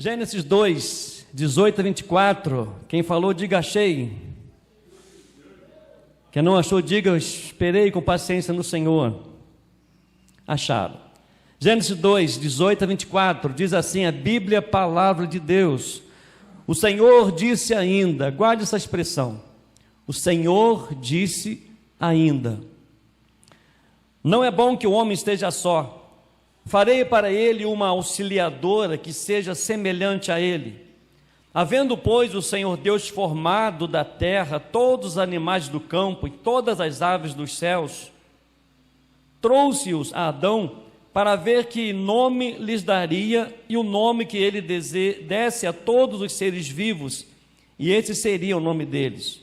Gênesis 2, 18 a 24, quem falou, diga achei. Quem não achou, diga esperei com paciência no Senhor. Acharam. Gênesis 2, 18 a 24, diz assim a Bíblia, palavra de Deus. O Senhor disse ainda, guarde essa expressão, o Senhor disse ainda, não é bom que o homem esteja só. Farei para ele uma auxiliadora que seja semelhante a ele. Havendo, pois, o Senhor Deus formado da terra todos os animais do campo e todas as aves dos céus, trouxe-os a Adão para ver que nome lhes daria e o nome que ele desse a todos os seres vivos, e esse seria o nome deles.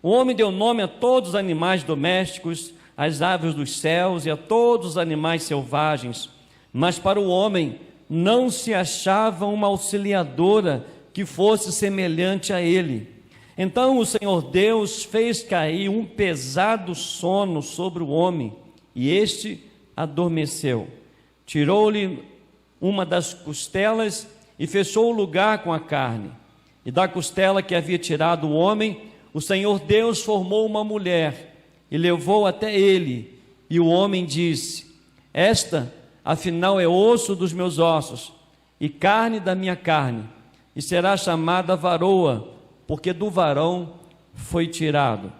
O homem deu nome a todos os animais domésticos, às aves dos céus e a todos os animais selvagens, mas para o homem não se achava uma auxiliadora que fosse semelhante a ele. Então o Senhor Deus fez cair um pesado sono sobre o homem, e este adormeceu. Tirou-lhe uma das costelas e fechou o lugar com a carne. E da costela que havia tirado o homem, o Senhor Deus formou uma mulher e levou até ele. E o homem disse: esta, afinal, é osso dos meus ossos e carne da minha carne, e será chamada varoa, porque do varão foi tirado.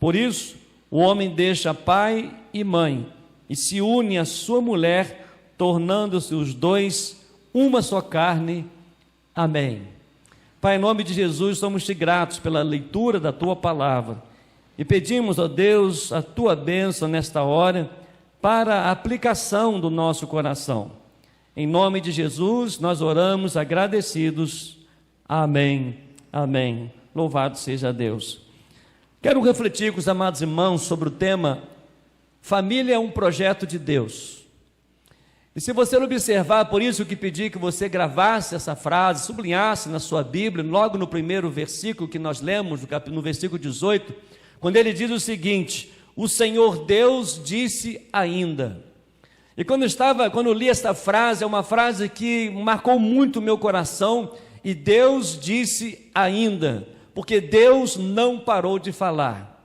Por isso, o homem deixa pai e mãe e se une à sua mulher, tornando-se os dois uma só carne. Amém. Pai, em nome de Jesus, somos-te gratos pela leitura da tua palavra e pedimos, ó Deus, a tua bênção nesta hora para a aplicação do nosso coração. Em nome de Jesus, nós oramos agradecidos. Amém, amém. Louvado seja Deus. Quero refletir com os amados irmãos sobre o tema família é um projeto de Deus. E se você observar, por isso que pedi que você gravasse essa frase, sublinhasse na sua Bíblia, logo no primeiro versículo que nós lemos, no versículo 18, quando ele diz o seguinte: o Senhor Deus disse ainda. E quando eu li esta frase, é uma frase que marcou muito o meu coração, e Deus disse ainda, porque Deus não parou de falar.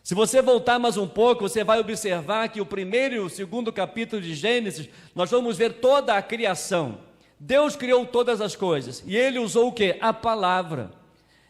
Se você voltar mais um pouco, você vai observar que o primeiro e o segundo capítulo de Gênesis, nós vamos ver toda a criação. Deus criou todas as coisas, e Ele usou o quê? A palavra.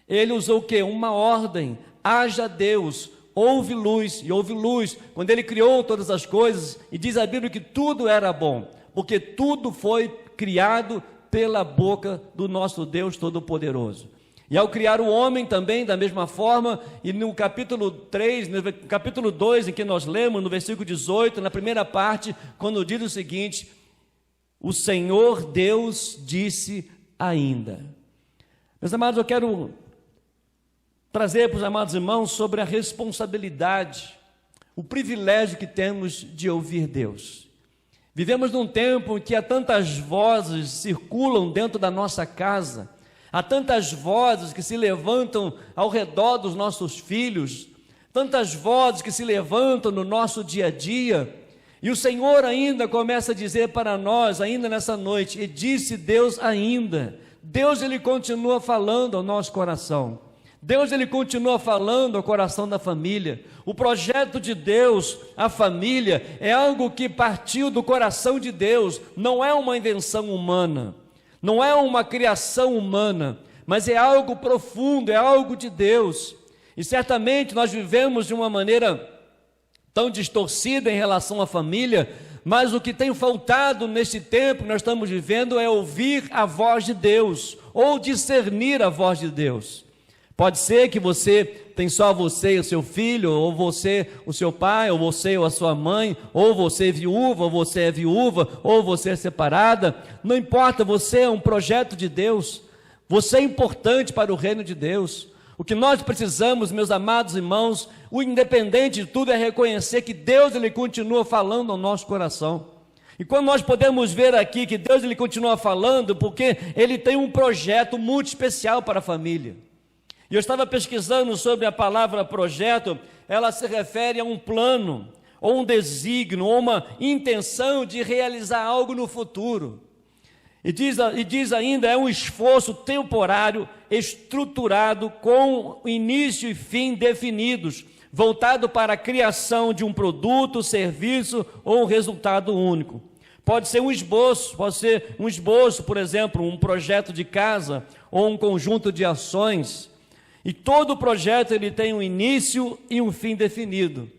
Ele usou o quê? Uma ordem, haja Deus, houve luz, e houve luz, quando Ele criou todas as coisas, e diz a Bíblia que tudo era bom, porque tudo foi criado pela boca do nosso Deus Todo-Poderoso. E ao criar o homem também, da mesma forma, e no capítulo 3, no capítulo 2, em que nós lemos, no versículo 18, na primeira parte, quando diz o seguinte: o Senhor Deus disse ainda. Meus amados, eu quero trazer para os amados irmãos sobre a responsabilidade, o privilégio que temos de ouvir Deus. Vivemos num tempo em que há tantas vozes circulam dentro da nossa casa, há tantas vozes que se levantam ao redor dos nossos filhos, tantas vozes que se levantam no nosso dia a dia, e o Senhor ainda começa a dizer para nós, ainda nessa noite, e disse Deus ainda. Deus, Ele continua falando ao nosso coração. Deus, Ele continua falando ao coração da família. O projeto de Deus, a família, é algo que partiu do coração de Deus, não é uma invenção humana. Não é uma criação humana, mas é algo profundo, é algo de Deus. E certamente nós vivemos de uma maneira tão distorcida em relação à família, mas o que tem faltado neste tempo que nós estamos vivendo é ouvir a voz de Deus, ou discernir a voz de Deus. Pode ser que você tem só você e o seu filho, ou você, o seu pai, ou você ou a sua mãe, ou você viúva, ou você é viúva, ou você é separada, não importa, você é um projeto de Deus, você é importante para o reino de Deus. O que nós precisamos, meus amados irmãos, o independente de tudo é reconhecer que Deus, Ele continua falando ao nosso coração. E quando nós podemos ver aqui que Deus, Ele continua falando, porque Ele tem um projeto muito especial para a família. E eu estava pesquisando sobre a palavra projeto, ela se refere a um plano, ou um desígnio, ou uma intenção de realizar algo no futuro. E diz ainda, é um esforço temporário, estruturado, com início e fim definidos, voltado para a criação de um produto, serviço ou um resultado único. Pode ser um esboço, por exemplo, um projeto de casa ou um conjunto de ações. E todo projeto ele tem um início e um fim definido,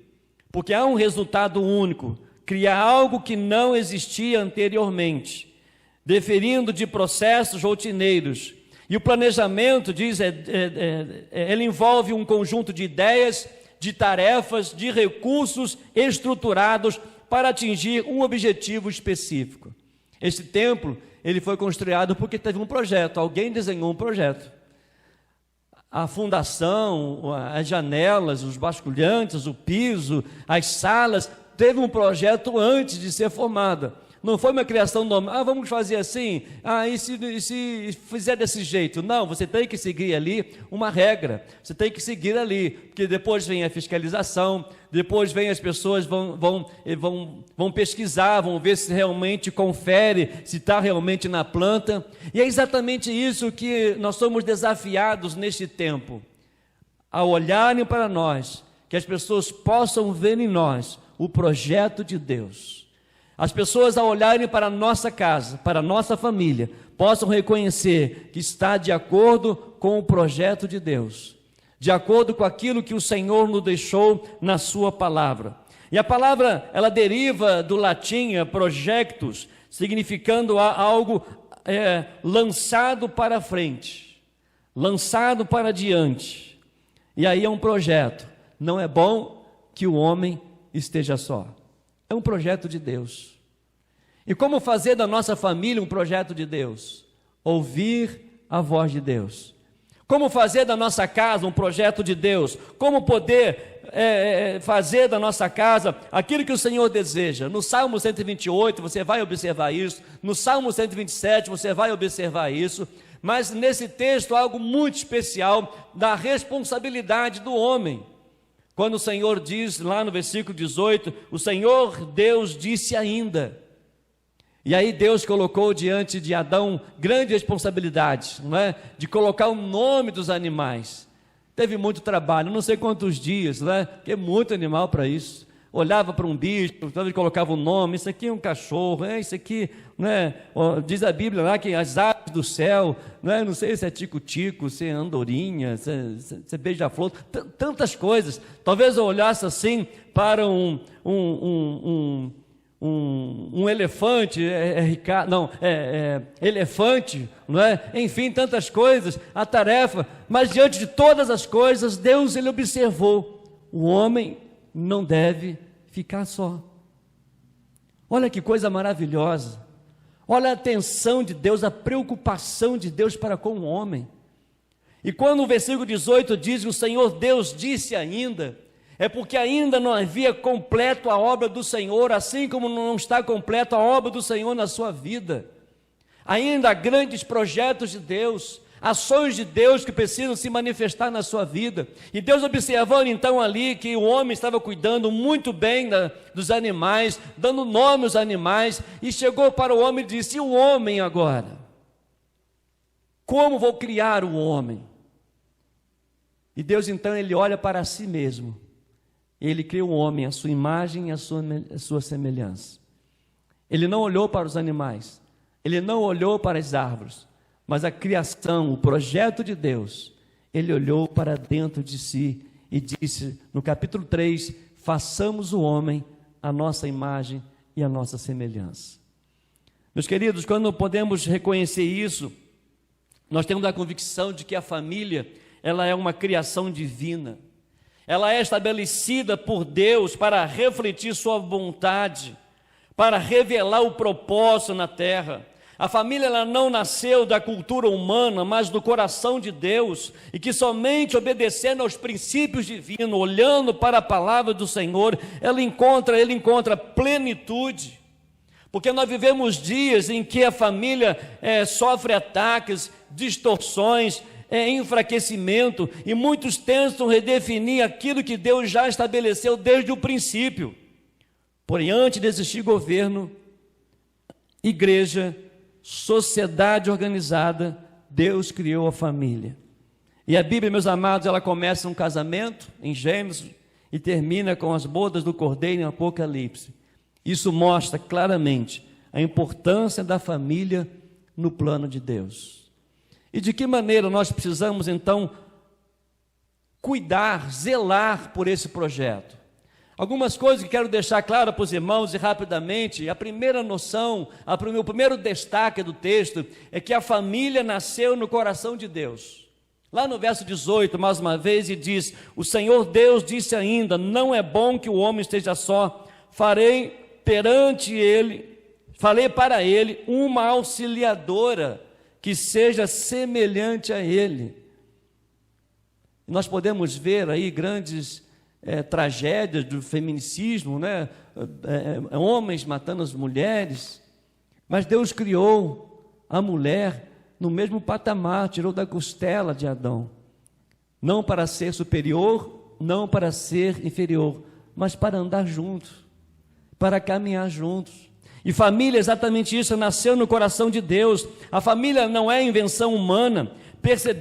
porque há um resultado único, criar algo que não existia anteriormente, diferindo de processos rotineiros. E o planejamento, ele envolve um conjunto de ideias, de tarefas, de recursos estruturados para atingir um objetivo específico. Este templo, ele foi construído porque teve um projeto, alguém desenhou um projeto. A fundação, as janelas, os basculhantes, o piso, as salas, teve um projeto antes de ser formada. Não foi uma criação normal, vamos fazer assim, e se fizer desse jeito? Não, você tem que seguir ali uma regra, você tem que seguir ali, porque depois vem a fiscalização, depois vem as pessoas vão pesquisar, vão ver se realmente confere, se está realmente na planta, e é exatamente isso que nós somos desafiados neste tempo, a olharem para nós, que as pessoas possam ver em nós o projeto de Deus. As pessoas, ao olharem para a nossa casa, para a nossa família, possam reconhecer que está de acordo com o projeto de Deus, de acordo com aquilo que o Senhor nos deixou na sua palavra. E a palavra, ela deriva do latim projectus, significando algo lançado para frente, lançado para diante. E aí é um projeto. Não é bom que o homem esteja só. É um projeto de Deus. E como fazer da nossa família um projeto de Deus? Ouvir a voz de Deus. Como fazer da nossa casa um projeto de Deus? Como poder fazer da nossa casa aquilo que o Senhor deseja? No Salmo 128 você vai observar isso. No Salmo 127 você vai observar isso. Mas nesse texto há algo muito especial da responsabilidade do homem. Quando o Senhor diz lá no versículo 18, o Senhor Deus disse ainda. E aí Deus colocou diante de Adão grande responsabilidade, não é? De colocar o nome dos animais. Teve muito trabalho, não sei quantos dias, não é? Porque é muito animal para isso. Olhava para um bicho, então ele colocava o nome, isso aqui é um cachorro, isso aqui, né? Diz a Bíblia lá que as aves do céu, não sei se é tico-tico, se é andorinha, se é beija-flor, tantas coisas. Talvez eu olhasse assim para um elefante, elefante, não é? Enfim, tantas coisas, a tarefa, mas diante de todas as coisas, Deus ele observou, o homem não deve ficar só. Olha que coisa maravilhosa, olha a atenção de Deus, a preocupação de Deus para com o homem. E quando o versículo 18 diz que o Senhor Deus disse ainda, é porque ainda não havia completo a obra do Senhor, assim como não está completa a obra do Senhor na sua vida. Ainda há grandes projetos de Deus, ações de Deus que precisam se manifestar na sua vida. E Deus observando então ali que o homem estava cuidando muito bem dos animais, dando nome aos animais, e chegou para o homem e disse: e o homem agora? Como vou criar o homem? E Deus então ele olha para si mesmo. Ele criou o homem, a sua imagem e a sua semelhança. Ele não olhou para os animais, ele não olhou para as árvores, mas a criação, o projeto de Deus, ele olhou para dentro de si e disse no capítulo 3, façamos o homem a nossa imagem e a nossa semelhança. Meus queridos, quando podemos reconhecer isso, nós temos a convicção de que a família, ela é uma criação divina. Ela é estabelecida por Deus para refletir sua vontade, para revelar o propósito na terra. A família ela não nasceu da cultura humana, mas do coração de Deus, e que somente obedecendo aos princípios divinos, olhando para a palavra do Senhor, ele encontra plenitude. Porque nós vivemos dias em que a família sofre ataques, distorções, enfraquecimento, e muitos tentam redefinir aquilo que Deus já estabeleceu desde o princípio. Porém, antes de existir governo, igreja sociedade organizada, Deus criou a família. E a Bíblia, meus amados, ela começa um casamento em Gênesis e termina com as bodas do Cordeiro em Apocalipse. Isso mostra claramente a importância da família no plano de Deus. E de que maneira nós precisamos então cuidar, zelar por esse projeto? Algumas coisas que quero deixar claro para os irmãos e rapidamente. A primeira noção, o primeiro destaque do texto é que a família nasceu no coração de Deus. Lá no verso 18, mais uma vez, e diz: o Senhor Deus disse ainda, não é bom que o homem esteja só, farei para ele uma auxiliadora que seja semelhante a ele. Nós podemos ver aí grandes tragédias do feminicismo, né? Homens matando as mulheres, mas Deus criou a mulher no mesmo patamar, tirou da costela de Adão, não para ser superior, não para ser inferior, mas para andar juntos, para caminhar juntos. E família é exatamente isso, nasceu no coração de Deus. A família não é invenção humana.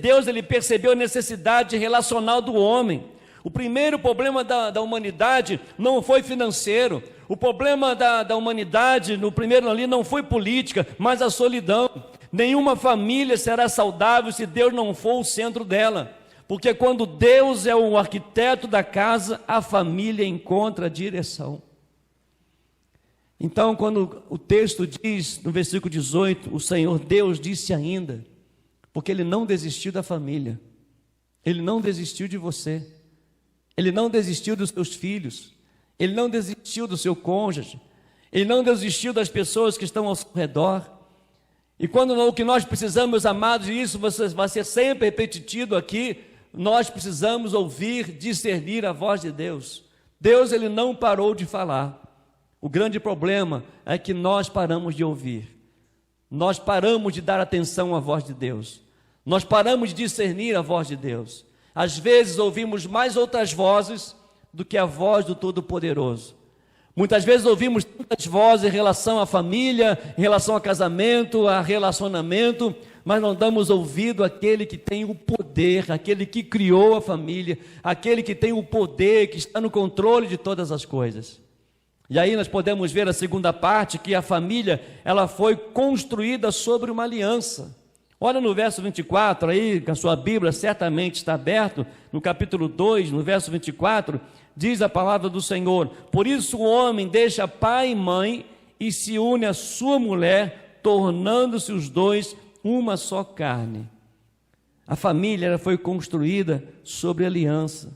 Deus, ele percebeu a necessidade relacional do homem. O primeiro problema da humanidade não foi financeiro. O problema da humanidade, no primeiro ali, não foi política, mas a solidão. Nenhuma família será saudável se Deus não for o centro dela. Porque quando Deus é o arquiteto da casa, a família encontra a direção. Então, quando o texto diz, no versículo 18, o Senhor Deus disse ainda, porque Ele não desistiu da família, Ele não desistiu de você, Ele não desistiu dos seus filhos, Ele não desistiu do seu cônjuge, Ele não desistiu das pessoas que estão ao seu redor. E quando o que nós precisamos, meus amados, e isso vai ser sempre repetitivo aqui, nós precisamos ouvir, discernir a voz de Deus. Deus, Ele não parou de falar. O grande problema é que nós paramos de ouvir, nós paramos de dar atenção à voz de Deus, nós paramos de discernir a voz de Deus. Às vezes ouvimos mais outras vozes do que a voz do Todo-Poderoso. Muitas vezes ouvimos tantas vozes em relação à família, em relação a casamento, a relacionamento, mas não damos ouvido àquele que tem o poder, aquele que criou a família, aquele que tem o poder, que está no controle de todas as coisas. E aí nós podemos ver a segunda parte, que a família, ela foi construída sobre uma aliança. Olha no verso 24, aí, que a sua Bíblia certamente está aberto, no capítulo 2, no verso 24, diz a palavra do Senhor: por isso o homem deixa pai e mãe e se une à sua mulher, tornando-se os dois uma só carne. A família, ela foi construída sobre aliança.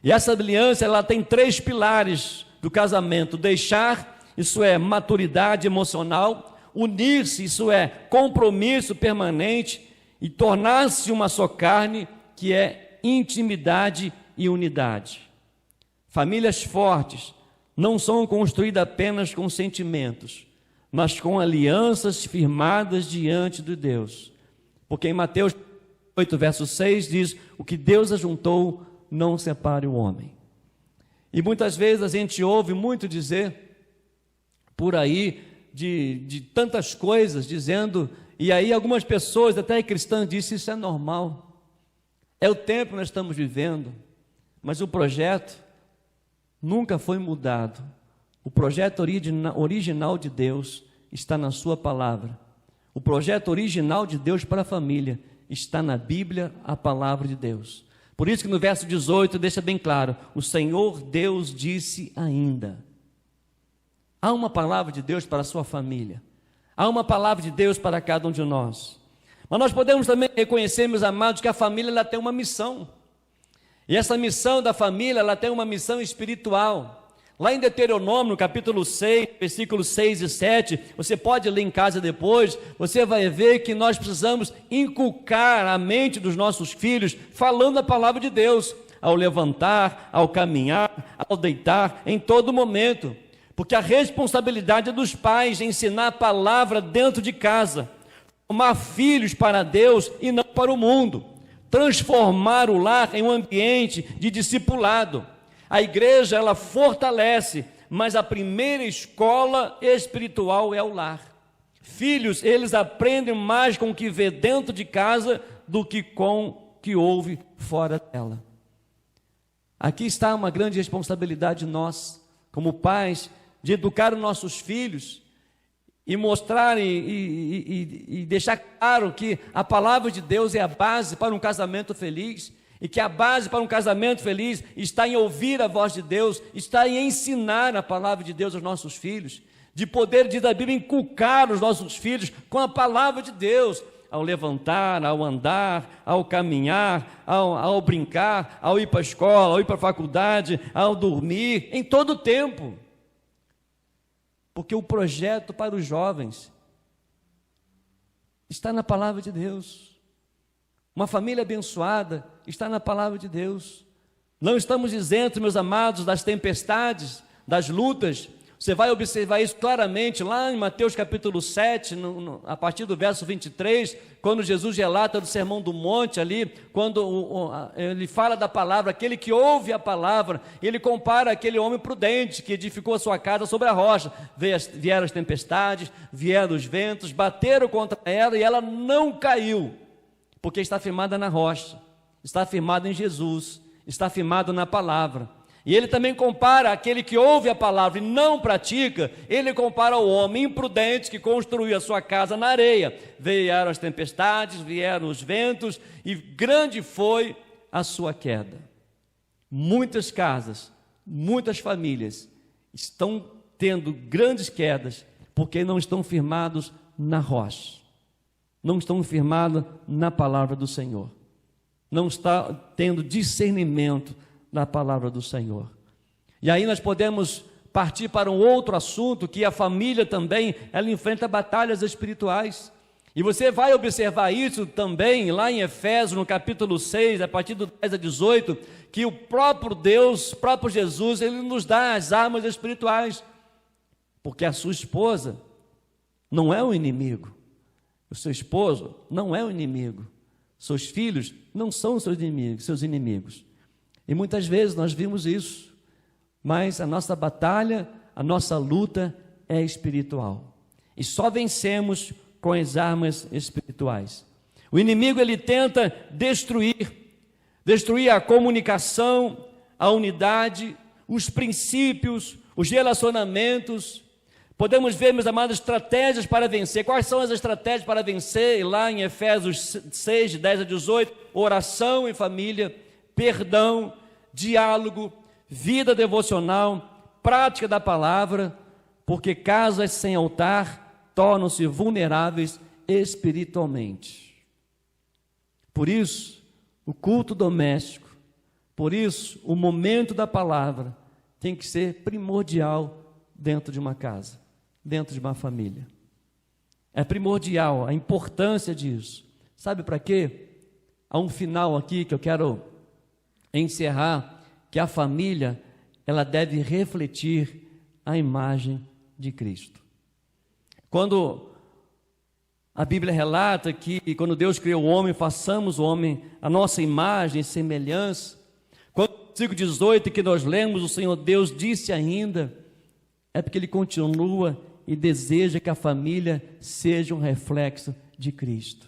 E essa aliança, ela tem 3 pilares do casamento: deixar, isso é maturidade emocional; unir-se, isso é compromisso permanente; e tornar-se uma só carne, que é intimidade e unidade. Famílias fortes não são construídas apenas com sentimentos, mas com alianças firmadas diante de Deus. Porque em Mateus 8, verso 6 diz: o que Deus ajuntou, não separe o homem. E muitas vezes a gente ouve muito dizer por aí de tantas coisas, dizendo, e aí algumas pessoas, até cristãs, dizem: isso é normal, é o tempo que nós estamos vivendo. Mas o projeto nunca foi mudado. O projeto original de Deus está na sua palavra. O projeto original de Deus para a família está na Bíblia, a palavra de Deus. Por isso que no verso 18 deixa bem claro: o Senhor Deus disse ainda. Há uma palavra de Deus para a sua família, há uma palavra de Deus para cada um de nós. Mas nós podemos também reconhecer, meus amados, que a família, ela tem uma missão. E essa missão da família, ela tem uma missão espiritual. Lá em Deuteronômio, no capítulo 6, versículos 6 e 7, você pode ler em casa depois, você vai ver que nós precisamos inculcar a mente dos nossos filhos, falando a palavra de Deus, ao levantar, ao caminhar, ao deitar, em todo momento. Porque a responsabilidade é dos pais ensinar a palavra dentro de casa, formar filhos para Deus e não para o mundo, transformar o lar em um ambiente de discipulado. A igreja, ela fortalece, mas a primeira escola espiritual é o lar. Filhos, eles aprendem mais com o que vê dentro de casa do que com o que ouve fora dela. Aqui está uma grande responsabilidade nossa, como pais, de educar os nossos filhos e mostrar e deixar claro que a palavra de Deus é a base para um casamento feliz, e que a base para um casamento feliz está em ouvir a voz de Deus, está em ensinar a palavra de Deus aos nossos filhos, de poder, diz a Bíblia, inculcar os nossos filhos com a palavra de Deus, ao levantar, ao andar, ao caminhar, ao brincar, ao ir para a escola, ao ir para a faculdade, ao dormir, em todo o tempo. Porque o projeto para os jovens está na palavra de Deus. Uma família abençoada está na palavra de Deus. Não estamos isentos, meus amados, das tempestades, das lutas. Você vai observar isso claramente lá em Mateus capítulo 7, a partir do verso 23, quando Jesus relata do Sermão do Monte ali, quando ele fala da palavra, aquele que ouve a palavra, ele compara aquele homem prudente que edificou a sua casa sobre a rocha. Vieram as tempestades, vieram os ventos, bateram contra ela e ela não caiu, porque está firmada na rocha, está firmada em Jesus, está firmada na palavra. E ele também compara aquele que ouve a palavra e não pratica, ele compara o homem imprudente que construiu a sua casa na areia. Vieram as tempestades, vieram os ventos e grande foi a sua queda. Muitas casas, muitas famílias estão tendo grandes quedas porque não estão firmados na rocha, não estão firmados na palavra do Senhor, não está tendo discernimento na palavra do Senhor. E aí nós podemos partir para um outro assunto, que a família também, ela enfrenta batalhas espirituais, e você vai observar isso também lá em Efésios, no capítulo 6, a partir do 10 a 18, que o próprio Deus, o próprio Jesus, ele nos dá as armas espirituais, porque a sua esposa não é um inimigo, o seu esposo não é um inimigo, seus filhos não são seus inimigos. E muitas vezes nós vimos isso, mas a nossa batalha, a nossa luta é espiritual. E só vencemos com as armas espirituais. O inimigo, ele tenta destruir a comunicação, a unidade, os princípios, os relacionamentos. Podemos ver, meus amados, estratégias para vencer. Quais são as estratégias para vencer? Lá em Efésios 6, de 10 a 18, oração em família, perdão, diálogo, vida devocional, prática da palavra, porque casas sem altar tornam-se vulneráveis espiritualmente. Por isso, o culto doméstico, por isso, o momento da palavra tem que ser primordial dentro de uma casa, dentro de uma família. É primordial a importância disso. Sabe para quê? Há um final aqui que eu quero encerrar, que a família, ela deve refletir a imagem de Cristo. Quando a Bíblia relata que quando Deus criou o homem, façamos o homem a nossa imagem e semelhança, quando no versículo 18 que nós lemos, o Senhor Deus disse ainda, é porque Ele continua e deseja que a família seja um reflexo de Cristo,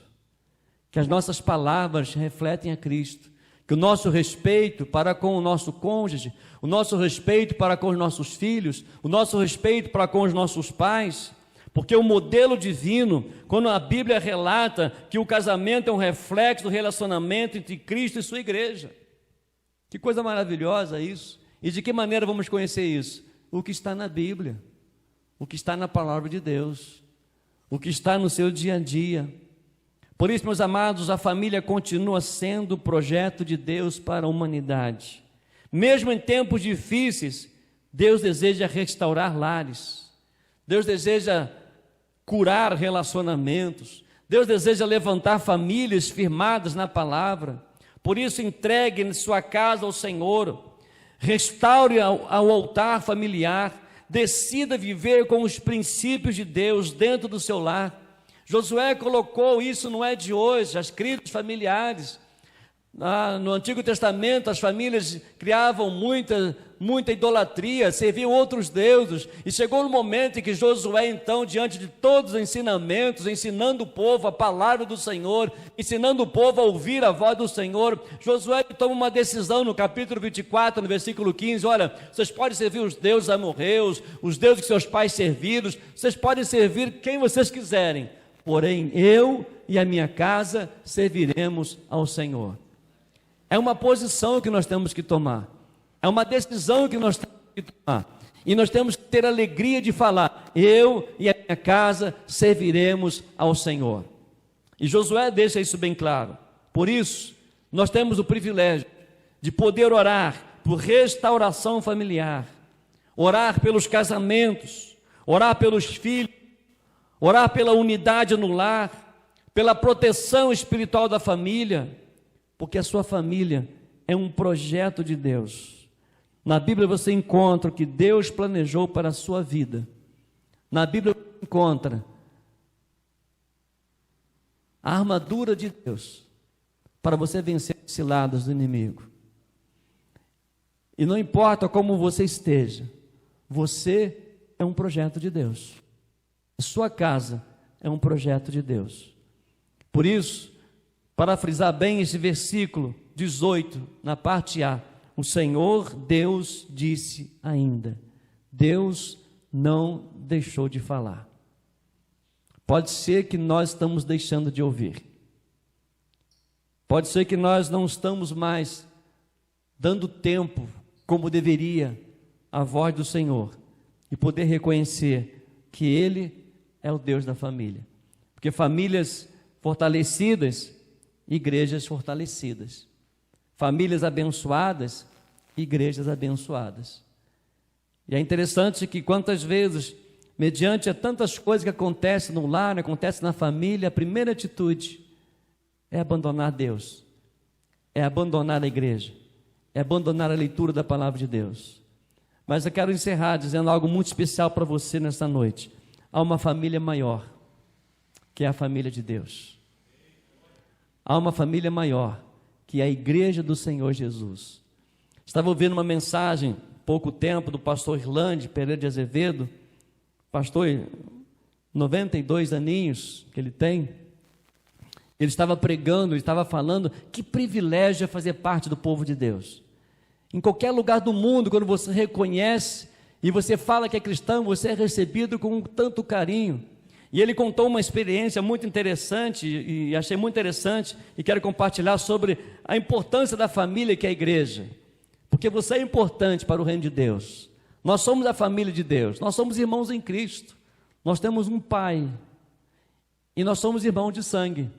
que as nossas palavras refletem a Cristo, que o nosso respeito para com o nosso cônjuge, o nosso respeito para com os nossos filhos, o nosso respeito para com os nossos pais, porque o modelo divino, quando a Bíblia relata que o casamento é um reflexo do relacionamento entre Cristo e sua igreja, que coisa maravilhosa isso. E de que maneira vamos conhecer isso? O que está na Bíblia, o que está na palavra de Deus, o que está no seu dia a dia. Por isso, meus amados, a família continua sendo o projeto de Deus para a humanidade. Mesmo em tempos difíceis, Deus deseja restaurar lares, Deus deseja curar relacionamentos, Deus deseja levantar famílias firmadas na palavra. Por isso, entregue sua casa ao Senhor, restaure ao altar familiar, decida viver com os princípios de Deus dentro do seu lar. Josué colocou isso, não é de hoje, as crises familiares. No Antigo Testamento, as famílias criavam muita idolatria, serviam outros deuses, e chegou no momento em que Josué, então, diante de todos os ensinamentos, ensinando o povo a palavra do Senhor, ensinando o povo a ouvir a voz do Senhor, Josué toma uma decisão no capítulo 24, no versículo 15, olha, vocês podem servir os deuses amorreus, os deuses que seus pais serviram, vocês podem servir quem vocês quiserem, porém eu e a minha casa serviremos ao Senhor. É uma posição que nós temos que tomar, é uma decisão que nós temos que tomar, e nós temos que ter alegria de falar, eu e a minha casa serviremos ao Senhor. E Josué deixa isso bem claro. Por isso, nós temos o privilégio de poder orar por restauração familiar, orar pelos casamentos, orar pelos filhos, orar pela unidade no lar, pela proteção espiritual da família, porque a sua família é um projeto de Deus. Na Bíblia você encontra o que Deus planejou para a sua vida. Na Bíblia você encontra a armadura de Deus para você vencer os ciladas do inimigo. E não importa como você esteja, você é um projeto de Deus. A sua casa é um projeto de Deus. Por isso, para frisar bem esse versículo 18, na parte A, o Senhor Deus disse ainda. Deus não deixou de falar. Pode ser que nós estamos deixando de ouvir. Pode ser que nós não estamos mais dando tempo como deveria à voz do Senhor e poder reconhecer que Ele é o Deus da família. Porque famílias fortalecidas, igrejas fortalecidas. Famílias abençoadas, igrejas abençoadas. E é interessante que quantas vezes, mediante a tantas coisas que acontecem no lar, acontecem na família, a primeira atitude é abandonar Deus, é abandonar a igreja, é abandonar a leitura da palavra de Deus. Mas eu quero encerrar dizendo algo muito especial para você nesta noite. Há uma família maior, que é a família de Deus. Há uma família maior, que é a igreja do Senhor Jesus. Estava ouvindo uma mensagem, pouco tempo, do pastor Irlande Pereira de Azevedo, pastor, 92 aninhos que ele tem. Ele estava pregando, ele estava falando, que privilégio é fazer parte do povo de Deus. Em qualquer lugar do mundo, quando você reconhece e você fala que é cristão, você é recebido com tanto carinho. E ele contou uma experiência muito interessante, e achei muito interessante, e quero compartilhar sobre a importância da família que é a igreja. Porque você é importante para o reino de Deus. Nós somos a família de Deus, nós somos irmãos em Cristo, nós temos um Pai, e nós somos irmãos de sangue,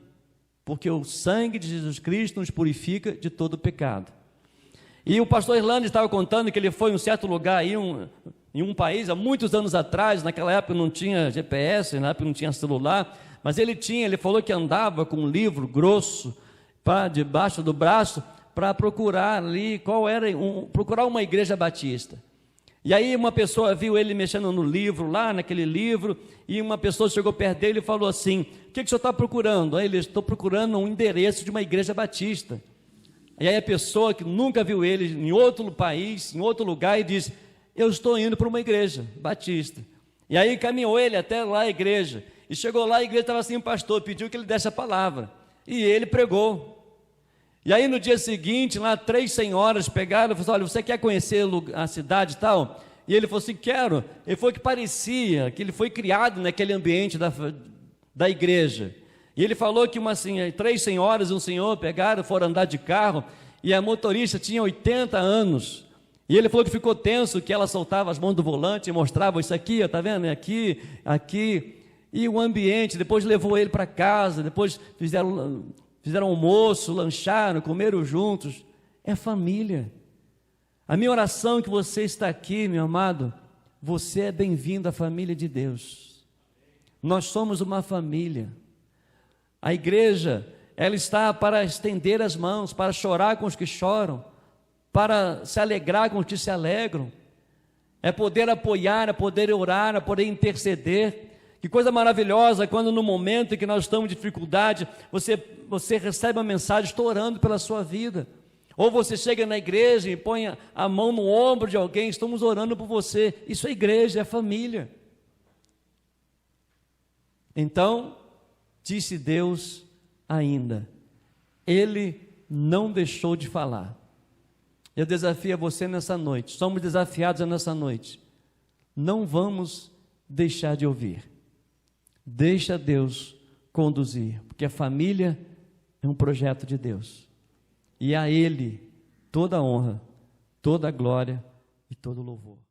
porque o sangue de Jesus Cristo nos purifica de todo pecado. E o pastor Irlande estava contando que ele foi em um certo lugar aí, em um país, há muitos anos atrás, naquela época não tinha GPS, na época não tinha celular, mas ele falou que andava com um livro grosso debaixo do braço para procurar ali procurar uma igreja batista. E aí uma pessoa viu ele mexendo no livro, lá naquele livro, e uma pessoa chegou perto dele e falou assim: o que o senhor está procurando? Aí ele: estou procurando um endereço de uma igreja batista. E aí a pessoa que nunca viu ele em outro país, em outro lugar, e diz: eu estou indo para uma igreja batista. E aí caminhou ele até lá a igreja, e chegou lá, a igreja estava assim, o pastor pediu que ele desse a palavra, e ele pregou. E aí no dia seguinte, lá 3 senhoras pegaram e falaram: olha, você quer conhecer a cidade e tal? E ele falou assim: quero. Ele falou que parecia que ele foi criado naquele ambiente da igreja. E ele falou que 3 senhoras e um senhor pegaram, foram andar de carro, e a motorista tinha 80 anos. E ele falou que ficou tenso, que ela soltava as mãos do volante e mostrava: isso aqui, está vendo? Aqui, aqui. E o ambiente, depois levou ele para casa, depois fizeram almoço, lancharam, comeram juntos. É família. A minha oração é que você está aqui, meu amado, você é bem-vindo à família de Deus. Nós somos uma família. A igreja, ela está para estender as mãos, para chorar com os que choram, para se alegrar com os que se alegram. É poder apoiar, é poder orar, é poder interceder. Que coisa maravilhosa quando no momento em que nós estamos em dificuldade, você recebe uma mensagem: estou orando pela sua vida. Ou você chega na igreja e põe a mão no ombro de alguém, estamos orando por você. Isso é igreja, é família. Então, disse Deus ainda, Ele não deixou de falar. Eu desafio a você nessa noite, somos desafiados nessa noite. Não vamos deixar de ouvir. Deixa Deus conduzir, porque a família é um projeto de Deus. E a Ele toda a honra, toda a glória e todo o louvor.